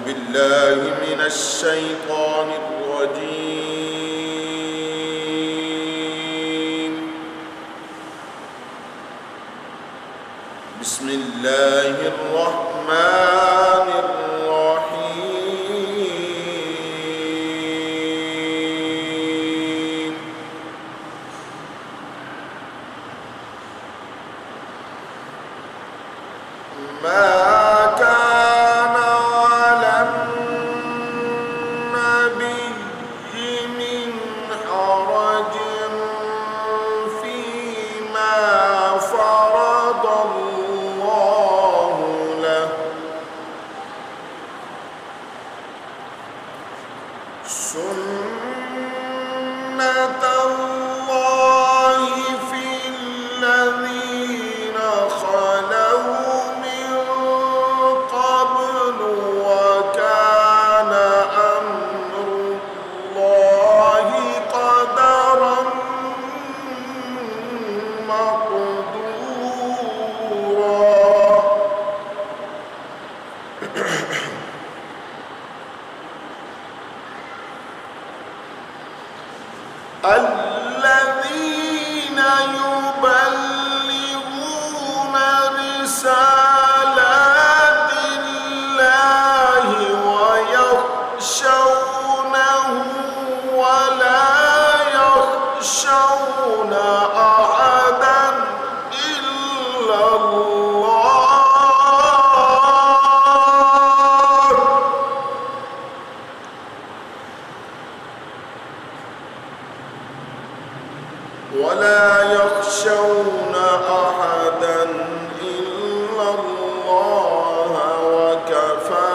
بالله من الشيطان الرجيم. بسم الله الرحمن الرحيم. ما كان على النبي من حرج فيما فرض الله له، سنة الله في الذين خلوا من قبل، وكان أمر الله قدرا مقدورا. الذين يبلغون رسالات الله ويخشونه ولا يخشون أحدا إلا الله، ولا يخشون أحدا إلا الله، وكفى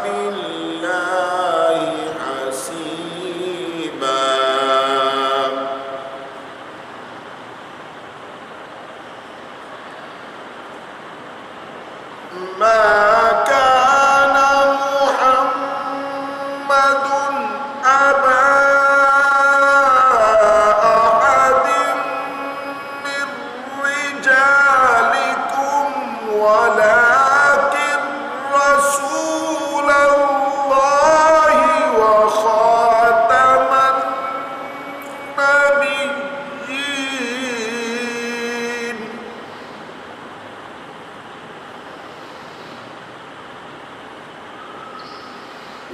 بالله حسيبا. ما كان محمد أبا ولكن رسول الله وخاتم النبيين.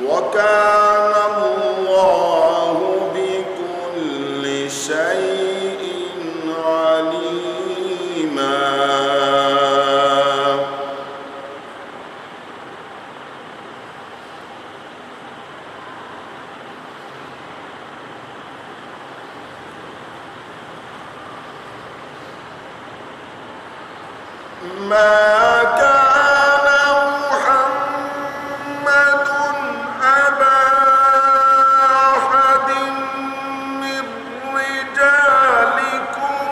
وكان الله بكل شيء عليما. ما كان محمد أبا أحد من رجالكم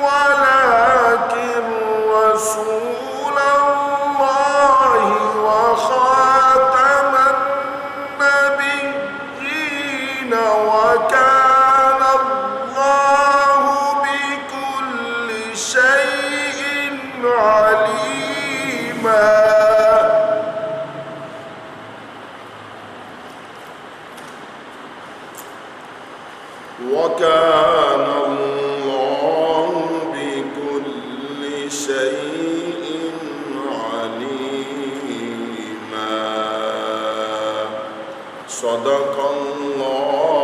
ولكن رسول الله وخاتم النبيين، وكان الله بكل شيء عليما. وكان الله بكل شيء عليما. صدق الله